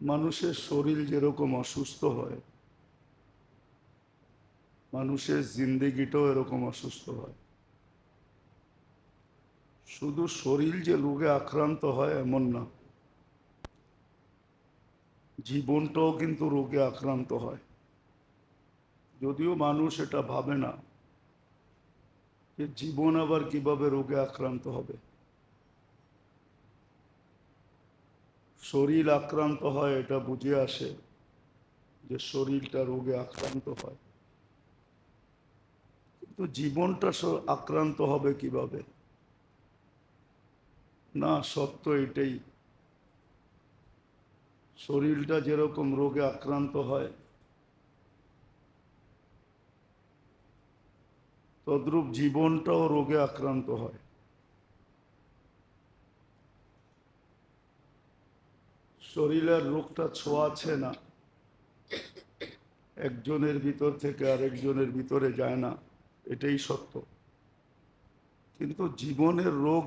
মানুষের শরীর যেরকম অসুস্থ হয়, মানুষের জিন্দেগিটাও এরকম অসুস্থ হয়। শুধু শরীর যে রোগে আক্রান্ত হয় এমন না, জীবনটাও কিন্তু রোগে আক্রান্ত হয়। যদিও মানুষ এটা ভাবে না যে জীবন আবার কিভাবে রোগে আক্রান্ত হবে। শরীর আক্রান্ত হয় এটা বুঝে আসে যে শরীরটা রোগে আক্রান্ত হয়, কিন্তু জীবনটা আক্রান্ত হবে কিভাবে? না, সত্য এটাই, শরীরটা যেরকম রোগে আক্রান্ত হয় তদ্রূপ জীবনটাও রোগে আক্রান্ত হয়। শরীরের রোগটা ছোঁয়াছে না, একজনের ভিতর থেকে আরেকজনের ভিতরে যায় না, এটাই সত্য। কিন্তু জীবনের রোগ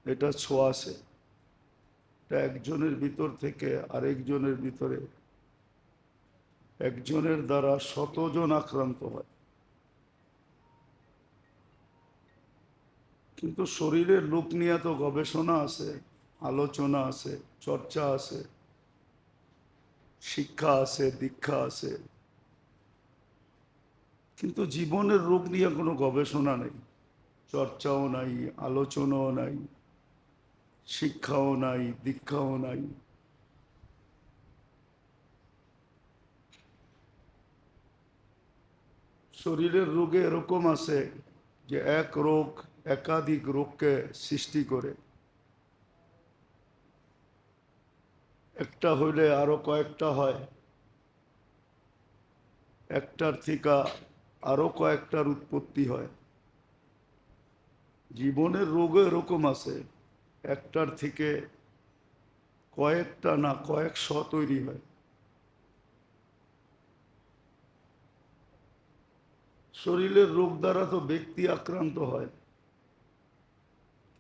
এটা ছোঁয়াছে, এটা একজনের ভিতর থেকে আরেকজনের ভিতরে, একজনের দ্বারা শতজন আক্রান্ত হয়। কিন্তু শরীরের রোগ নিয়ে তো গবেষণা আছে, আলোচনা আছে, চর্চা আছে, শিক্ষা আছে, দীক্ষা আছে, কিন্তু জীবনের রোগ নিয়ে কোনো গবেষণা নেই, চর্চাও নাই, আলোচনাও নাই, শিক্ষাও নাই, দীক্ষাও নাই। শরীরের রোগে এরকম আছে যে এক রোগ একাধিক রোগকে সৃষ্টি করে, একটা হইলে আরো কয়েকটা হয়, একটার থেকে আরো কয়েকটার উৎপত্তি হয়। জীবনের রোগও এরকম আছে, একটার থেকে কয়েকটা না কয়েকশ তৈরি হয়। শরীরের রোগ দ্বারা তো ব্যক্তি আক্রান্ত হয়,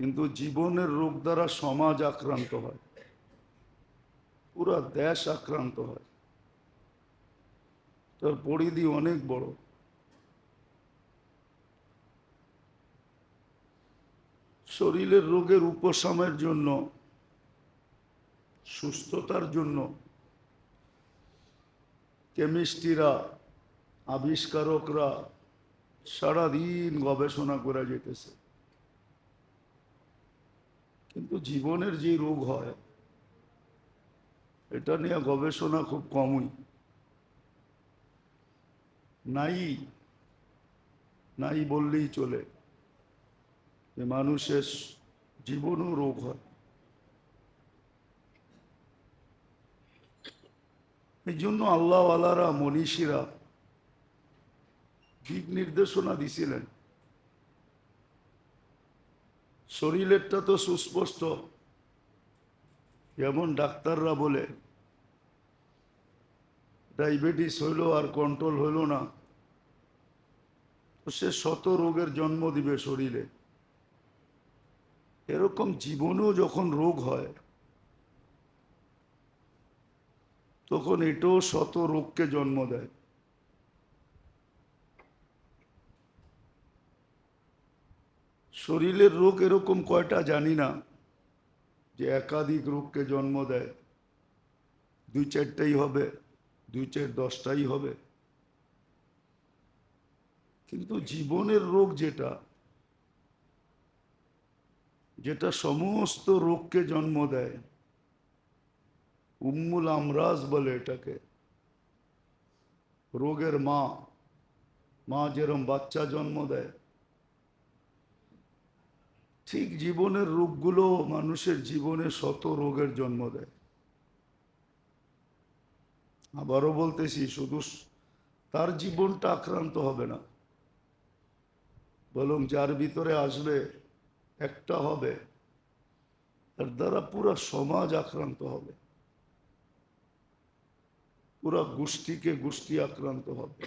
কিন্তু জীবনের রোগ দ্বারা সমাজ আক্রান্ত হয়, পুরা দেশ আক্রান্ত হয়। তার পরিধি অনেক বড়। শরীরের রোগের উপশমের জন্য, সুস্থতার জন্য কেমিস্ট্রিরা, আবিষ্কারকরা সারাদিন গবেষণা করে যেতেছে, কিন্তু জীবনের যে রোগ হয় এটা নিয়ে গবেষণা খুব কমই, নাই নাই বললেই চলে, যে মানুষের জীবনও রোগ হয়। এই জন্য আল্লাহওয়ালারা, মনীষীরা দিক নির্দেশনা দিছিলেন। শরীরেরটা তো সুস্পষ্ট, যেমন ডাক্তাররা বলে ডায়াবেটিস হইল আর কন্ট্রোল হইল না, তো সে শত রোগের জন্ম দিবে শরীরে। এরকম জীবনেও যখন রোগ হয় তখন এটাও শত রোগকে জন্ম দেয়। শরীরের রোগ এরকম কয়টা জানি না যে একাধিক রোগকে জন্ম দেয়, দুই চারটাই হবে, দুই চার 10টাই হবে। কিন্তু জীবনের রোগ যেটা, যেটা সমস্ত রোগকে জন্ম দেয়, উম্মুল আমরাজ বলে এটাকে, রোগের মা। মা যেরকম বাচ্চা জন্ম দেয়, ঠিক জীবনের রোগগুলো মানুষের জীবনে শত রোগের জন্ম দেয়। আবারও বলতেছি, শুধু তার জীবনটা আক্রান্ত হবে না, বরং যার ভিতরে আসবে একটা হবে, তার দ্বারা পুরো সমাজ আক্রান্ত হবে, পুরো গোষ্ঠীকে গোষ্ঠী আক্রান্ত হবে।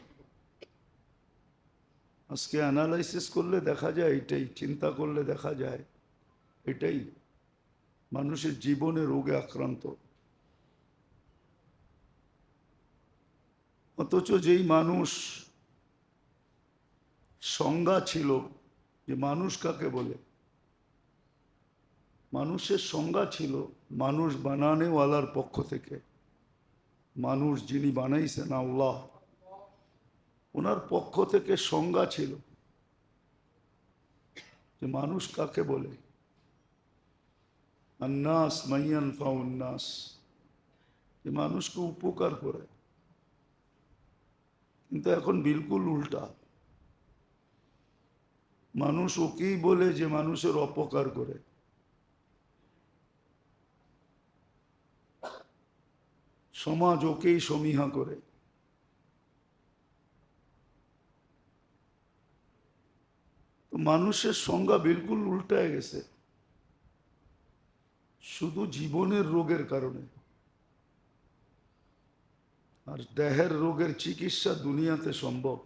আজকে অ্যানালাইসিস করলে দেখা যায় এটাই, চিন্তা করলে দেখা যায় এটাই, মানুষের জীবনে রোগে আক্রান্ত। অথচ যেই মানুষ সংজ্ঞা ছিল যে মানুষ কাকে বলে, মানুষের সংজ্ঞা ছিল মানুষ বানানেওয়ালার পক্ষ থেকে, মানুষ যিনি বানাইছেন আল্লাহ, ওনার পক্ষ থেকে সংজ্ঞা ছিল যে মানুষ কাকে বলে। আন্নাস মাইয়ান ফাউন্নাস, যে মানুষকে উপকার করে। কিন্তু এখন বিলকুল উল্টা, মানুষ ওকেই বলে যে মানুষের অপকার করে। সমাজ ওকেই সমীহা করে। তো মানুষের সংজ্ঞা বিলকুল উল্টায় গেছে, শুধু জীবনের রোগের কারণে। আর দেহের রোগের চিকিৎসা দুনিয়াতে সম্ভব,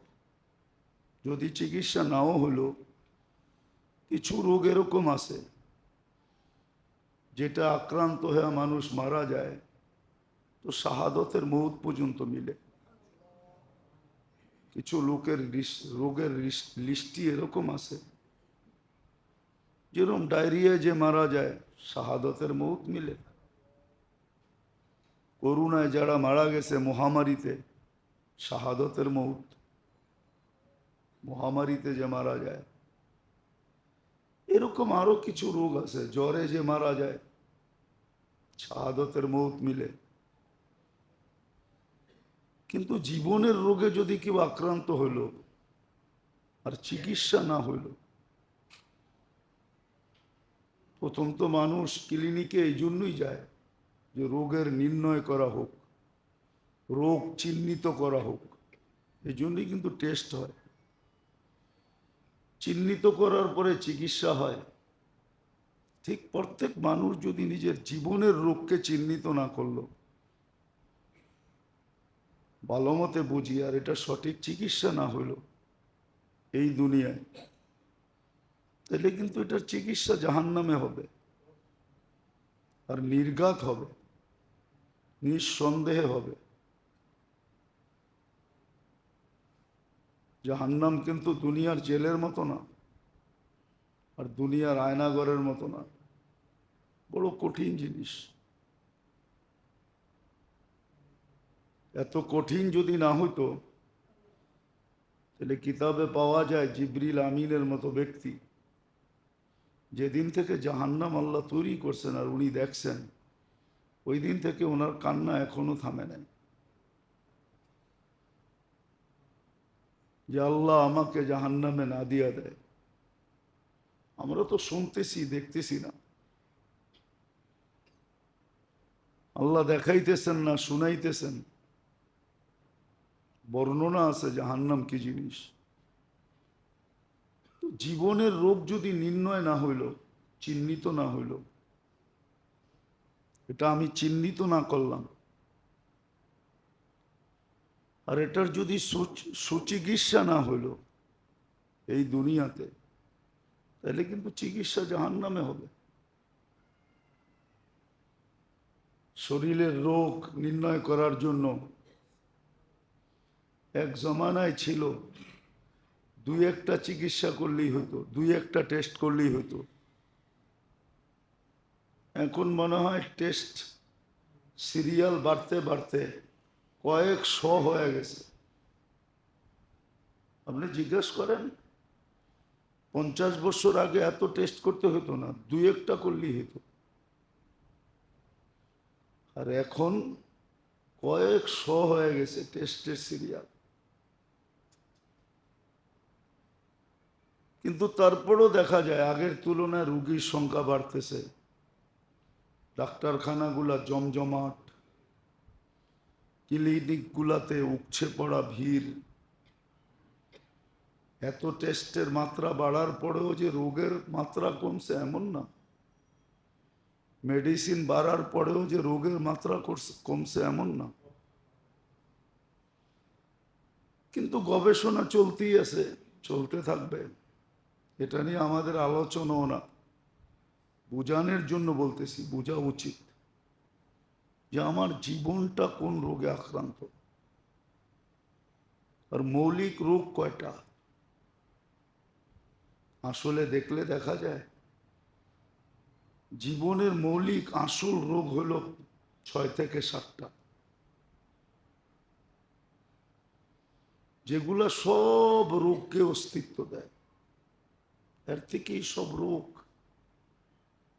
যদি চিকিৎসা নাও হলো, কিছু রোগ এরকম আছে যেটা আক্রান্ত হয়ে মানুষ মারা যায় তো শাহাদতের মৌত পর্যন্ত মিলে। কিছু লোকের রোগের লিস্টি এরকম আছে, যেরকম ডায়রিয়া যে মারা যায় শাহাদতের মৌত মিলে। করোনায় যারা মারা গেছে মহামারীতে, শাহাদতের মৌত। মহামারীতে যে মারা যায়, এরকম আরো কিছু রোগ আছে, জ্বরে যে মারা যায় শাহাদতের মৌত মিলে। কিন্তু জীবনের রোগে যদি কেউ আক্রান্ত হইল আর চিকিৎসা না হইল, প্রথম তো মানুষ ক্লিনিকে এই জন্যই যায় যে রোগের নির্ণয় করা হোক, রোগ চিহ্নিত করা হোক। এই জন্যই কিন্তু টেস্ট হয়, চিহ্নিত করার পরে চিকিৎসা হয়। ঠিক প্রত্যেক মানুষ যদি নিজের জীবনের রোগকে চিহ্নিত না করলো, ভালো মতে বুঝি, আর এটা সঠিক চিকিৎসা না হইল এই দুনিয়ায়, তাহলে কিন্তু এটার চিকিৎসা জাহান্নামে হবে আর নির্ঘাত হবে, নিঃসন্দেহে হবে। জাহান্নাম কিন্তু দুনিয়ার জেলের মতো না, আর দুনিয়ার আয়নাঘরের মতো না, বড় কঠিন জিনিস। এত কঠিন যদি না হইতো তাহলে কিতাবে পাওয়া যায় জিবরিল আমিনের মতো ব্যক্তি, যেদিন থেকে জাহান্নাম আল্লাহ তৈরি করছেন আর উনি দেখছেন, ওই দিন থেকে ওনার কান্না এখনো থামে নাই যে আল্লাহ আমাকে জাহান্নামে না দিয়া দেয়। আমরা তো শুনতেছি, দেখতেছি না, আল্লাহ দেখাইতেছেন না, শুনাইতেছেন। বর্ণনা আছে জাহান্নাম কি জিনিস। জীবনের রোগ যদি নির্ণয় না হইল, চিহ্নিত না হইল, এটা আমি চিহ্নিত না করলাম, আর এটার যদি সুচিকিৎসা না হইল এই দুনিয়াতে, তাহলে কিন্তু চিকিৎসা জাহান্নামে হবে। শরীরের রোগ নির্ণয় করার জন্য এক জমানায় ছিল দুই একটা চিকিৎসা করলেই হতো, দুই একটা টেস্ট করলেই হতো। এখন মনে হয় টেস্ট সিরিয়াল বাড়তে বাড়তে কয়েকশো হয়ে গেছে। আপনি জিজ্ঞেস করেন 50 বছর আগে এত টেস্ট করতে হতো না, দুই একটা করলেই হতো। আর এখন কয়েকশো হয়ে গেছে টেস্টের সিরিয়াল। কিন্তু তারপরও দেখা যায় আগের তুলনায় রোগীর সংখ্যা বাড়তেছে, ডাক্তারখানাগুলা জমজমাট, ক্লিনিকগুলাতে উপচে পড়া ভিড়। এত টেস্টের মাত্রা বাড়ার পরেও যে রোগের মাত্রা কমছে এমন না, মেডিসিন বাড়ার পরেও যে রোগের মাত্রা কমছে এমন না। কিন্তু গবেষণা চলতেই আছে, চলতে থাকবে। এটা নিয়ে আমাদের আলোচনাও না, বুঝানোর জন্য বলতেছি, বোঝা উচিত যে আমার জীবনটা কোন রোগে আক্রান্ত। আর মৌলিক রোগ কয়টা আসলে দেখলে দেখা যায়? জীবনের মৌলিক আসল রোগ হলো 6 থেকে 7টা, যেগুলা সব রোগকে অস্তিত্ব দেয়। এর থেকেই সব রোগ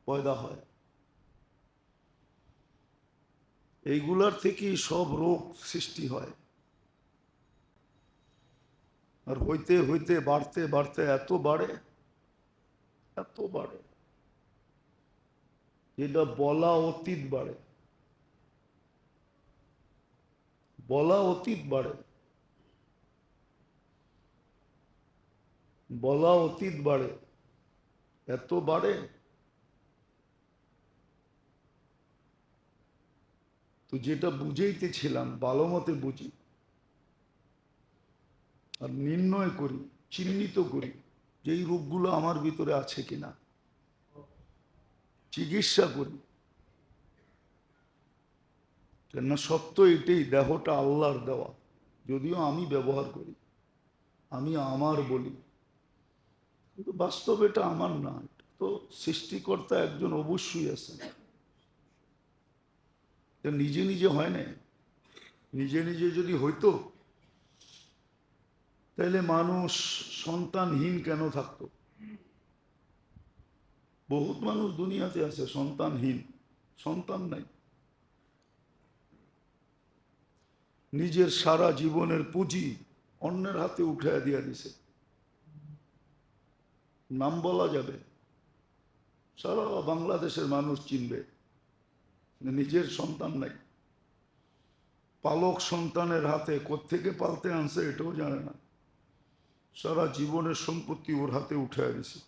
পয়দা হয়, এইগুলার থেকেই সব রোগ সৃষ্টি হয়। আর হইতে হইতে বাড়তে বাড়তে এত বাড়ে, এত বাড়ে, যেটা বলা অতীত বাড়ে, বলা অতীত বাড়ে, বলা অতীত বাড়ে, এত বাড়ে। তো যেটা বুঝাইতেছিলাম, ভালো মতে বুঝি আর নির্ণয় করি, চিহ্নিত করি যে এই রোগগুলো আমার ভিতরে আছে কিনা, চিকিৎসা করি। কেননা সত্য এটাই, দেহটা আল্লাহর দেওয়া, যদিও আমি ব্যবহার করি, আমি আমার বলি, কিন্তু বাস্তবে এটা আমার না। তো সৃষ্টিকর্তা একজন অবশ্যই আছেন। নিজে নিজে হয় না। নিজে নিজে যদি হইতো তাহলে মানুষ সন্তানহীন কেন থাকতো? বহুত মানুষ দুনিয়াতে আছে সন্তানহীন, সন্তান নাই। নিজের সারা জীবনের পুঁজি অন্যের হাতে উঠাইয়া দিয়া দিছে। নাম বলা যাবে, সারা বাংলাদেশের মানুষ চিনবে, নিজের সন্তান নাই। পালক সন্তানের হাতে কোত্থেকে পালতে আনছে এটাও জানে না, সারা জীবনের সম্পত্তি ওর হাতে উঠাইয়া দিছে।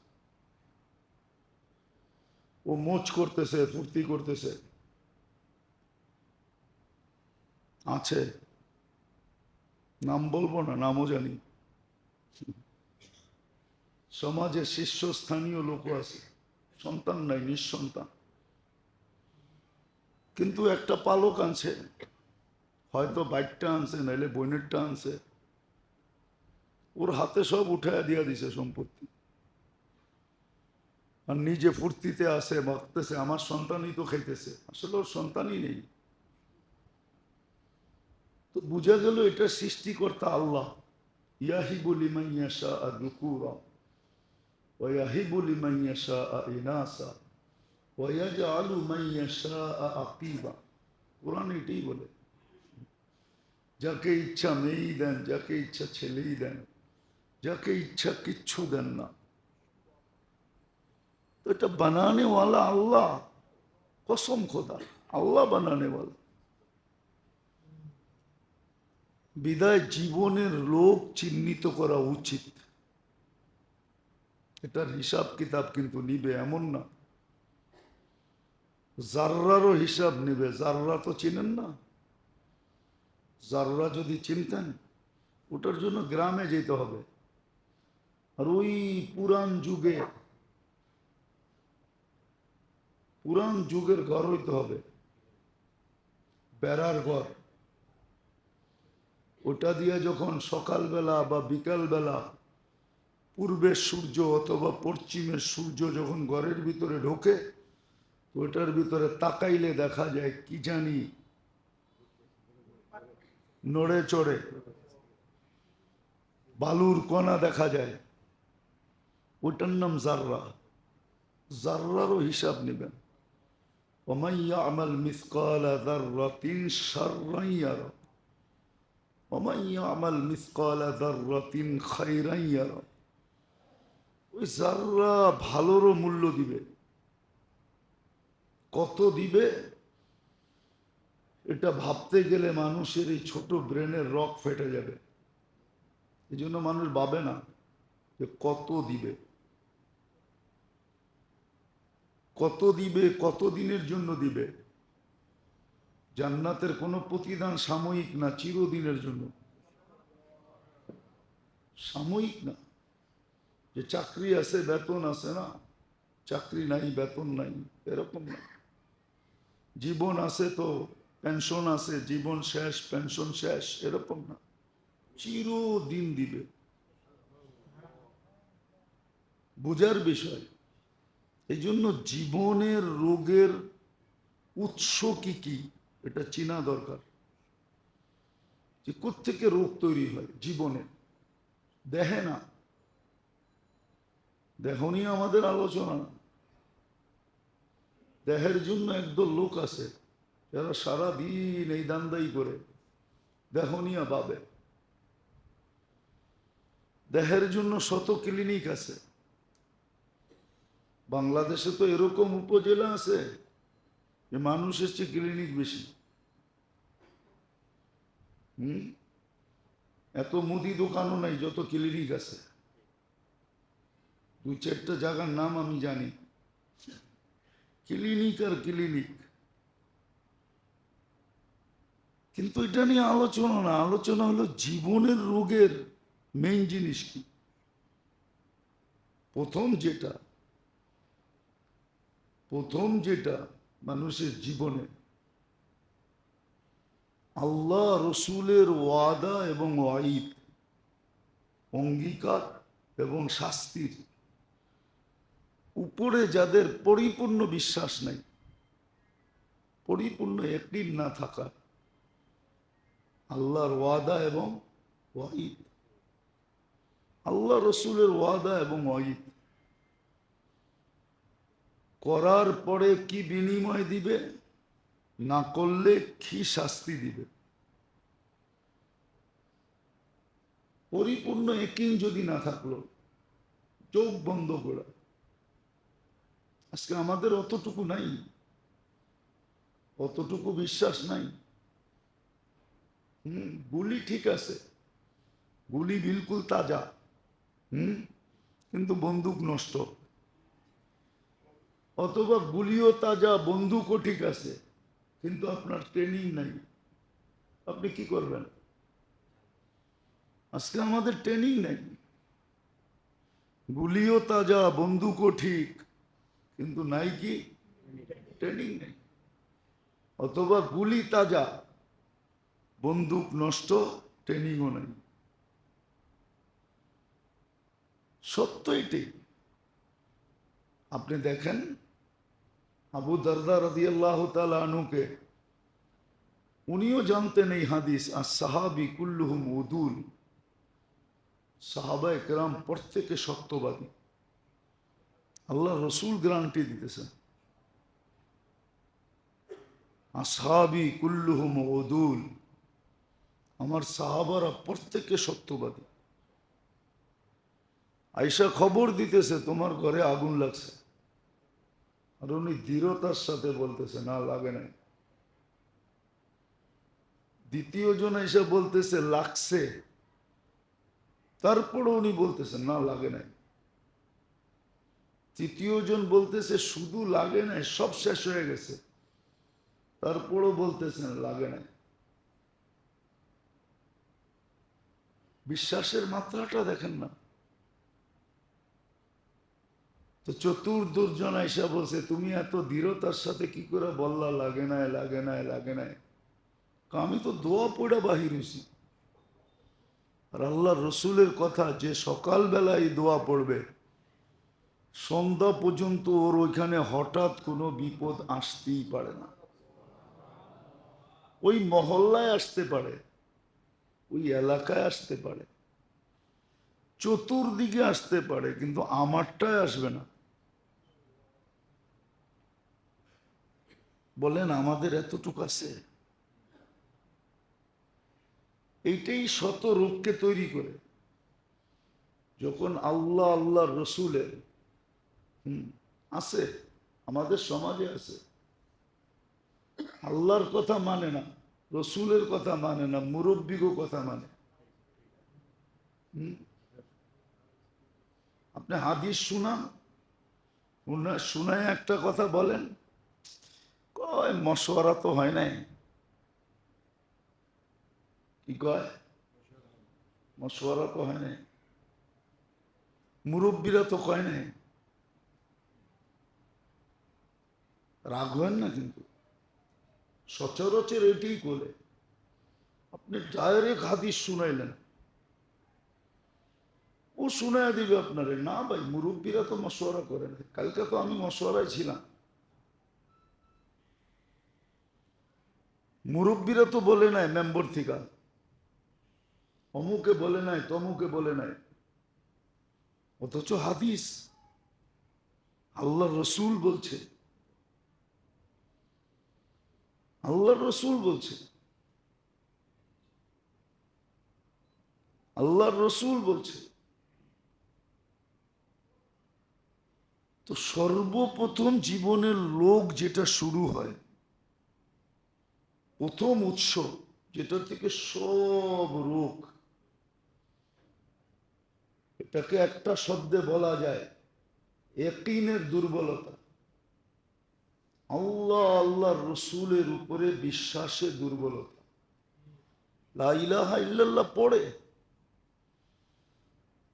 ও মোচ করতেছে, ফুর্তি করতেছে। আছে, নাম বলবো না, নামও জানি। সমাজে শীর্ষস্থানীয় লোক আছে, সন্তান নাই, নিঃসন্তান, কিন্তু একটা পালক আনছে, হয়তো বাইকটা আনছে, নাইলে বোনেরটা আনছে, ওর হাতে সব উঠাইয়া দিয়া দিছে সম্পত্তি। আর নিজে ফুর্তিতে আসে, ভাবতেছে আমার সন্তানই তো খাইতেছে, আসলে ওর সন্তানই নেই। তো বুঝা গেল এটা সৃষ্টিকর্তা আল্লাহ। ইয়াহিবু লিমান ইয়াশা'উ যুকুরা ওয়া ইয়াহিবু লিমান ইয়াশা'উ ইনাসা ওয়া ইয়াজআলু মান ইয়াশা'উ আকিবা। কোরআন এটাই বলে, যাকে ইচ্ছা মেয়েই দেন, যাকে ইচ্ছা ছেলেই দেন, যাকে ইচ্ছা কিচ্ছু দেন না। তো এটা বানানে ওয়ালা আল্লাহ, কসম খোদা, আল্লাহ বানানে ওয়ালা। বিদায় জীবনের রোগ চিহ্নিত করা উচিত। এটার হিসাব কিতাব কিন্তু নিবে এমন না, জাররারও হিসাব নিবে। জাররা তো চিনেন না? জাররা যদি চিনতেন, ওটার জন্য গ্রামে যেতে হবে। আর ওই পুরান যুগের ঘর হইতে হবে, বেড়ার ঘর। ওটা দিয়ে যখন সকালবেলা বা বিকালবেলা পূর্বের সূর্য অথবা পশ্চিমের সূর্য যখন ঘরের ভিতরে ঢোকে, ওটার ভিতরে তাকাইলে দেখা যায় কি জানি নড়ে চড়ে বালুর কণা দেখা যায়, ওটার নাম জাররা। জাররারও হিসাব নেবেন। ওমান ইয়ামাল মিসকালা যাররাতিন শাররান ইয়ারা ওমান ইয়ামাল মিসকালা যাররাতিন খায়রান ইয়ারা। ওই জাররা ভালোরও মূল্য দিবে, কত দিবে এটা ভাবতে গেলে মানুষের এই ছোট ব্রেনের রক ফেটে যাবে। এই জন্য মানুষ ভাবে না যে কত দিবে, কত দিবে, কত দিনের জন্য দিবে। জান্নাতের কোনো প্রতিদান সাময়িক না, চিরদিনের জন্য। সাময়িক না, যে চাকরি আছে বেতন আছে না, চাকরি নাই বেতন নাই, এরকম না। জীবন আছে তো পেনশন আছে, জীবন শেষ পেনশন শেষ, এরকম না। চিরদিন দিবে। বোঝার বিষয়। এই জন্য জীবনের রোগের উৎস কি কি এটা চেনা দরকার, যে কোত্থেকে রোগ তৈরি হয় জীবনে। দেখে না, দেহ নিয়ে আমাদের আলোচনা না। দেহের জন্য একদল লোক আছে যারা সারাদিন এই দান্দাই করে, দেহ নিয়ে ভাবে। দেহের জন্য শত ক্লিনিক আছে। বাংলাদেশে তো এরকম উপজেলা আছে যে মানুষের চেয়ে ক্লিনিক বেশি। এত মুদি দোকানও নাই যত ক্লিনিক আছে। দুই চারটা জায়গার নাম আমি জানি, ক্লিনিক আর ক্লিনিক। কিন্তু এটা নিয়ে আলোচনা না, আলোচনা হলো জীবনের রোগের মেইন জিনিস কি। প্রথম যেটা মানুষের জীবনে আল্লাহ রসুলের ওয়াদা এবং ওয়াইদ, অঙ্গীকার এবং শাস্তির উপরে যাদের পরিপূর্ণ বিশ্বাস নাই, পরিপূর্ণ ইয়াকিন না থাকা, আল্লাহর ওয়াদা এবং ওয়াইদ, আল্লাহ রসুলের ওয়াদা এবং ওয়াইদ করার পরে কি বিনিময় দিবে, না করলে কি শাস্তি দিবে, পরিপূর্ণ ইয়াকিন যদি না থাকলো, চোখ বন্ধ করা। আজকে আমাদের অতটুকু নাই, অতটুকু বিশ্বাস নাই। গুলি ঠিক আছে, গুলি বিলকুল তাজা, কিন্তু বন্দুক নষ্ট। অথবা গুলিও তাজা, বন্দুকও ঠিক আছে, কিন্তু আপনার ট্রেনিং নাই, আপনি কি করবেন? আজকে আমাদের ট্রেনিং নাই। গুলিও তাজা, বন্দুকও ঠিক, কিন্তু নাই কি ট্রেনিং নেই। অথবা গুলি তাজা, বন্দুক নষ্ট, ট্রেনিংও নাই। সত্য এটাই। আপনি দেখেন আবু দারদা রাদিয়াল্লাহু তাআলা আনহুকে, উনিও জানতেন এই হাদিস, আর সাহাবী কুল্লুহুম উদুল, সাহাবায়ে কেরাম প্রত্যেকে সত্যবাদী। আল্লাহ রসুল গ্যারান্টি দিতেছেন, আসহাবী কুল্লুহুম উদুল, আমার সাহাবারা প্রত্যেকে সত্যবাদী। আয়েশা খবর দিতেছে তোমার ঘরে আগুন লাগছে, আর উনি দৃঢ়তার সাথে বলতেছে না লাগে নাই। দ্বিতীয় জন এসে বলতেছে লাগছে, তারপরে উনি বলতেছেন না লাগে নাই। তৃতীয় জন বলতেছে শুধু লাগে নাই, সব শেষ হয়ে গেছে, তারপরও বলতেছেন লাগে নাই। বিশ্বাসের মাত্রাটা দেখেন না। তো চতুর্দুর্জন আইসা বলছে তুমি এত দৃঢ়তার সাথে কি করে বললা লাগে নাই লাগে নাই লাগে নাই? আমি তো দোয়া পড়ে বাহির হয়েছি। আর আল্লাহ রসুলের কথা, যে সকালবেলায় দোয়া পড়বে সন্ধ্যা পর্যন্ত ওর ওইখানে হঠাৎ কোনো বিপদ আসতেই পারে না। ওই মহল্লায় আসতে পারে, ওই এলাকায় আসতে পারে, চতুর্দিকে আসতে পারে, কিন্তু আমারটায় আসবে না। বলেন আমাদের এতটুকু আছে? এইটাই শত রূপকে তৈরি করে। যখন আল্লাহ আল্লাহ রসুলের আছে, আমাদের সমাজে আছে, আল্লাহর কথা মানে না, রসুলের কথা মানে না, মুরব্বিগো কথা মানে। আপনি হাদিস শুনান, শুনায় একটা কথা বলেন, কয় মশওয়ারা তো হয় নাই। কি কয়? মশওয়ারা তো হয় নাই, মুরব্বীরা তো কয় নাই। রাগ হয় না, কিন্তু সচরাচর এটাই করে। আপনি ডাইরেক্ট হাদিস শুনাইলেন, ও শোনায় দিবে আপনারে। না ভাই, মুরব্বীরা তো মশওয়ারা করে না। কালকে তো আমি মশওয়ারায় ছিলাম। মুরব্বীরা তো বলে নাই মেম্বর থেকে, অমুকে বলে নাই, তমুকে বলে নাই। অথচ হাদিস, আল্লাহ রসুল বলছে, আল্লাহ রসুল বলছে, আল্লাহ রসুল বলছে। তো সর্বপ্রথম জীবনের লোক যেটা শুরু হয়, প্রথম উৎস যেটা থেকে সব রোগ, এটাকে একটা শব্দে বলা যায় ইয়াকিনের দুর্বলতা। আল্লাহ আল্লাহ রসুলের উপরে বিশ্বাসের দুর্বলতা। লা ইলাহা ইল্লাল্লাহ পড়ে,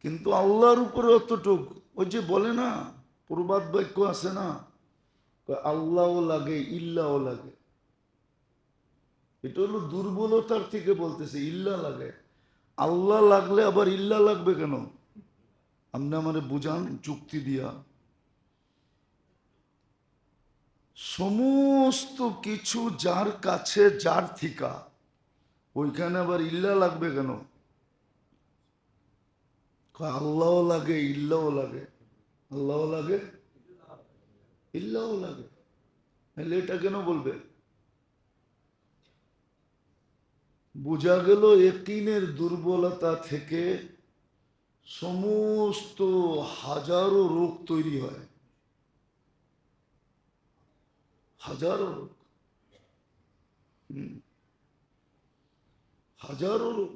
কিন্তু আল্লাহর উপরে অতটুক, ওই যে বলে না, প্রবাদ বাক্য আছে না, আল্লাহও লাগে ইল্লাও লাগে। এটা হলো দুর্বলতার থেকে বলতেছে, ইল্লা লাগে। আল্লাহ লাগলে আবার ইল্লা লাগবে কেন? আপনি আমারে বুঝান যুক্তি দিয়া। সমস্ত কিছু যার কাছে, যার থিকা, ওইখানে আবার ইল্লা লাগবে কেন? আল্লাহও লাগে ইল্লাও লাগে, আল্লাহও লাগে ইল্লাও লাগে। তাহলে এটা কেন বলবে? বোঝা গেল ইয়াকিনের দুর্বলতা থেকে সমস্ত হাজারো রোগ তৈরি হয়, হাজারো রোগ, হাজারো রোগ।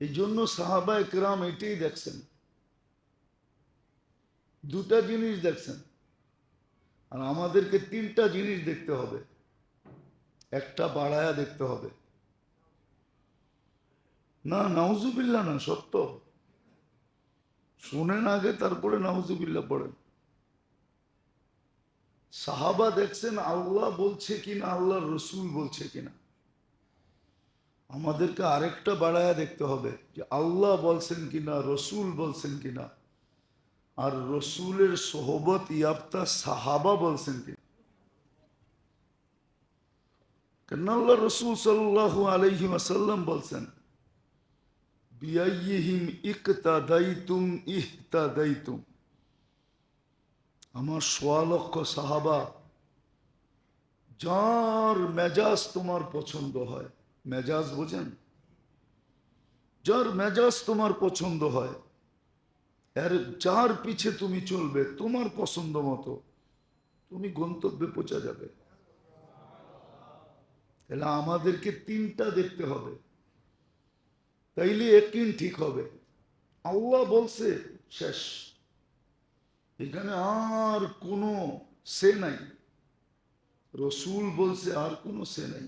এই জন্য সাহাবা একরাম এটাই দেখছেন, দুটা জিনিস দেখছেন। আর আমাদেরকে তিনটা জিনিস দেখতে হবে, একটা বাড়ায়া দেখতে হবে। না, নাউজুবিল্লাহ না, সত্য। শুনেন আগে, তারপরে নাউজুবিল্লাহ পড়েন। সাহাবা দেখছেন আল্লাহ বলছে কিনা, আল্লাহ রসুল বলছে কিনা। আমাদেরকে আরেকটা বাড়ায়া দেখতে হবে যে আল্লাহ বলছেন কিনা, রসুল বলছেন কিনা, আর রসুলের সোহবত ইয়াফতা সাহাবা বলছেন কিনা। কেন আল্লাহ রসুল সাল্লাল্লাহু আলাইহি ওয়াসাল্লাম বলছেন, বিআইয়িহিম ইকতাদাইতুম ইহতাদাইতুম। আমার ১০০ লক্ষ সাহাবা, যার মেজাজ তোমার পছন্দ হয়, মেজাজ বোঝেন, যার মেজাজ তোমার পছন্দ হয়, এর যার পিছে তুমি চলবে তোমার পছন্দ মতো, তুমি গন্তব্যে পৌঁছা যাবে। তাহলে আমাদেরকে তিনটা দেখতে হবে, তাইলে ইয়াকিন ঠিক হবে। আল্লাহ বলছে, শেষ, এখানে আর কোনো সে নাই। রসুল বলছে, আর কোনো সে নাই।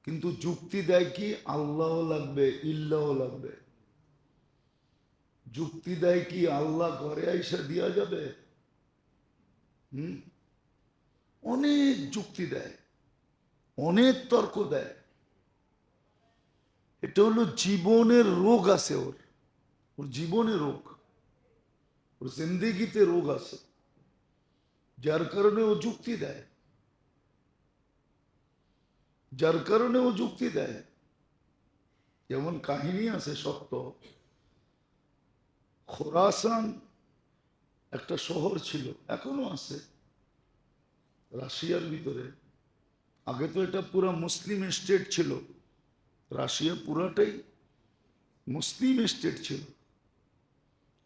কিন্তু যুক্তি দেয় কি, আল্লাহ লাগবে ইল্লাহ লাগবে। যুক্তি দেয় কি, আল্লাহ ঘরে আইসা দিয়া যাবে। অনেক যুক্তি দেয়, অনেক তর্ক দেয়। এটা হলো জীবনের রোগ আছে, ওর ওর জীবনে রোগ, ওর জিন্দেগিতে রোগ আছে, যার কারণে ও যুক্তি দেয়, যার কারণে ও যুক্তি দেয়। যেমন কাহিনী আছে সত্য, খোরাসান একটা শহর ছিল, এখনো আছে রাশিয়ার ভিতরে। আগে তো এটা পুরো মুসলিম স্টেট ছিল, রাশিয়া পুরাটাই মুসলিম স্টেট ছিল।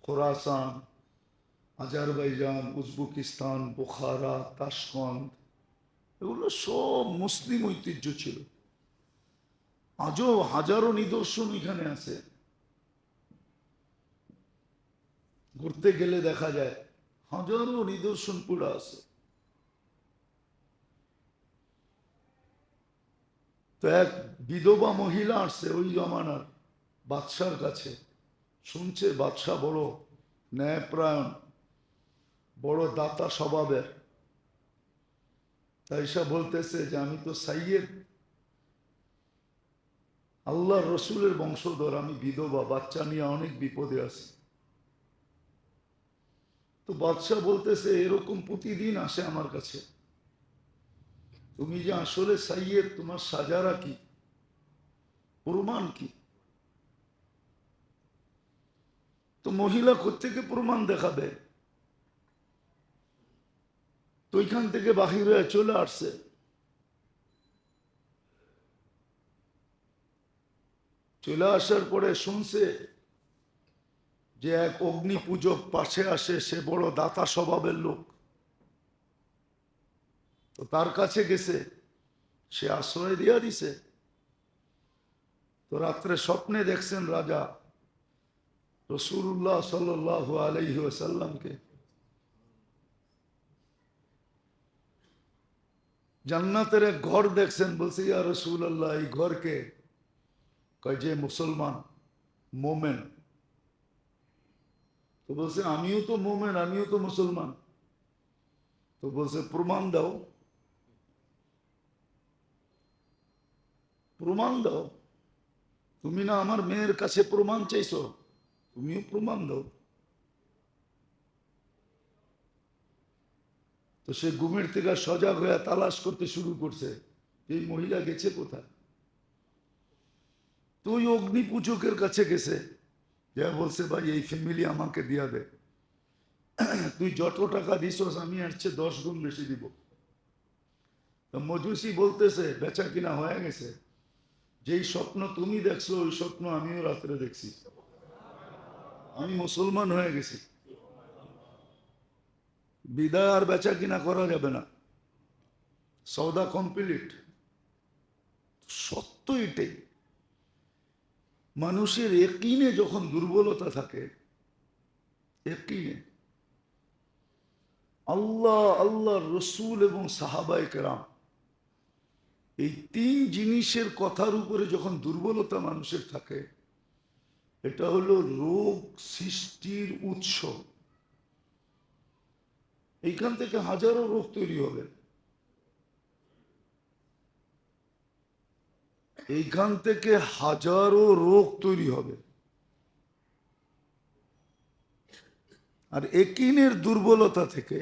খোরাসান, আজারবাইজান, উজবেকিস্তান, বুখারা, তাশকন্দ, এগুলো সব মুসলিম ঐতিহ্য ছিল। আজও হাজারো নিদর্শন এখানে আছে, ঘুরতে গেলে দেখা যায় হাজারো নিদর্শন পুরা আছে। তো এক বিধবা মহিলা আসছে ওই জমানার বাদশার কাছে, শুনছে বাদশাহ বড় ন্যায়প্রায়ণ, বড় দাতা স্বভাবের। তাই সব বলতেছে যে আমি তো সাইয়েদ, আল্লাহ রসুলের বংশধর, আমি বিধবা, বাচ্চা নিয়ে অনেক বিপদে আছি। তো বাদশাহ বলতেছে এরকম প্রতিদিন আসে আমার কাছে, তুমি যে আসলে সাইয়েদ, তোমার সাজারা কি, প্রমাণ কি? তো মহিলা কোত্থেকে প্রমাণ দেখাবে? তো ওইখান থেকে বাহির হয়ে চলে আসছে। চলে আসার পরে শুনছে যে এক অগ্নি পূজক পাশে আসে, সে বড় দাতা স্বভাবের লোক। তো তার কাছে গেছে, সে আশ্রয় দিয়া দিছে। তো রাত্রে স্বপ্নে দেখছেন রাজা রাসূলুল্লাহ সাল্লাল্লাহু আলাইহি ওয়াসাল্লামকে জান্নাতের এক ঘর দেখছেন। বলছে ইয়া রাসূলুল্লাহ, এই ঘরকে? কয় যে মুসলমান, মোমেন। তো বলছে আমিও তো মোমেন, আমিও তো মুসলমান। তো বলছে প্রমাণ দাও, প্রমাণ দাও। তুমি না আমার মেয়ের কাছে প্রমাণ চাইছো, তুমিও প্রমাণ দাও। তো সে ঘুমের থেকে সজাগ হয়ে তালাশ করতে শুরু করছে, এই মহিলা গেছে কোথায়। তো ওই অগ্নি পূজকের কাছে গেছে, যা বলছে ভাই এই ফ্যামিলি আমাকে দিয়া দে, তুই যত টাকা দিছস আমি এর চেয়ে 10 গুণ বেশি দিব। তো মজুসি বলতেছে বেচা কিনা হয়ে গেছে, যেই স্বপ্ন তুমি দেখছো ওই স্বপ্ন আমিও রাত্রে দেখছি, আমি মুসলমান হয়ে গেছি, বিদায় আর বেচা কিনা করা যাবে না, সৌদা কমপ্লিট। সত্য এটাই, মানুষের ইয়াকিনে যখন দুর্বলতা থাকে, ইয়াকিনে আল্লাহ, আল্লাহ রসুল এবং সাহাবায়ে কেরাম, এই 3 জিনিসের কথার উপরে যখন দুর্বলতা মানুষের থাকে, এটা হলো রোগ সৃষ্টির উৎস। এইখান থেকে হাজারো রোগ তৈরি হবে, এইখান থেকে হাজারো রোগ তৈরি হবে। আর ইয়াকিনের দুর্বলতা থেকে,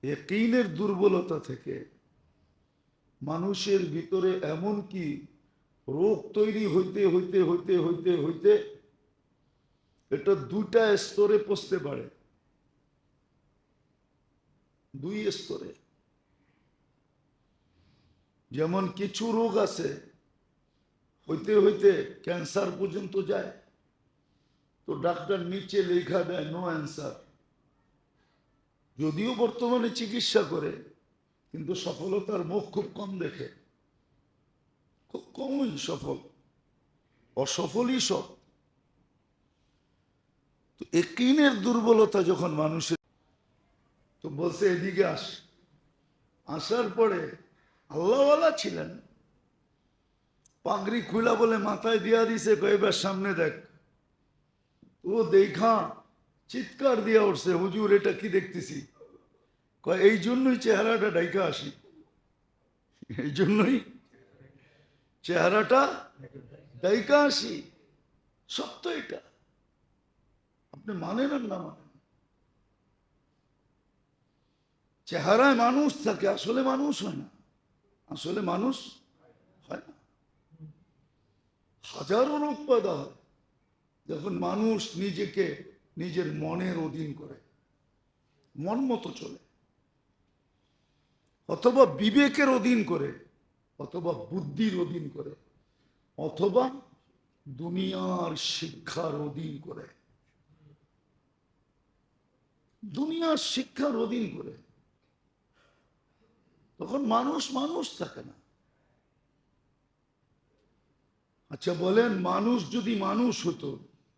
ইয়াকিনের দুর্বলতা থেকে মানুষের ভিতরে এমন কি রোগ তৈরি হইতে হইতে হইতে হইতে হইতে এটা 2টা স্তরে পৌঁছতে পারে, 2 স্তরে। যেমন কিছু রোগ আছে হইতে হইতে ক্যান্সার পর্যন্ত যায়, তো ডাক্তার নিচে লেখা দেয় নো অ্যান্সার। যদিও বর্তমানে চিকিৎসা করে, কিন্তু সফলতার মুখ খুব কম দেখে, খুব কমই সফল, অসফলই সব। তো ইয়াকিনের দুর্বলতা যখন মানুষের, তো বলছে এদিকে আস। আসার পরে আল্লাহওয়ালা ছিলেন, পাগড়ি খুলা বলে মাথায় দিয়া দিছে, কয়েবার সামনে দেখ। ও দেখা চিৎকার দিয়া উঠছে, হুজুর এটা কি দেখতেছি? কয় এই জন্যই চেহারাটা ডাইকা আসি, এই জন্যই চেহারাটা ডাইকা আসি। সত্য এটা, আপনি মানেন আর না মানেন। চেহারায় মানুষ থাকে, আসলে মানুষ হয় না, আসলে মানুষ হয় না। হাজারো রোগ পয়দা হয় যখন মানুষ নিজেকে নিজের মনের অধীন করে, মন মতো চলে, অথবা বিবেকের অধীন করে, অথবা বুদ্ধির অধীন করে, অথবা দুনিয়ার শিক্ষার অধীন করে, দুনিয়ার শিক্ষার অধীন করে, তখন মানুষ মানুষ থাকে না। আচ্ছা বলেন, মানুষ যদি মানুষ হতো,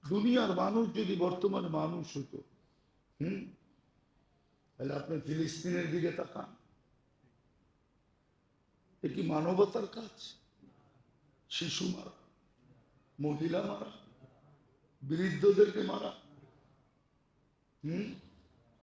দুনিয়ার মানুষ যদি বর্তমানে মানুষ হতো, তাহলে আপনি ফিলিস্তিনের দিকে তাকান, এ কি মানবতার কাজ? শিশু মারা, মহিলা মারা, বৃদ্ধদেরকে মারা,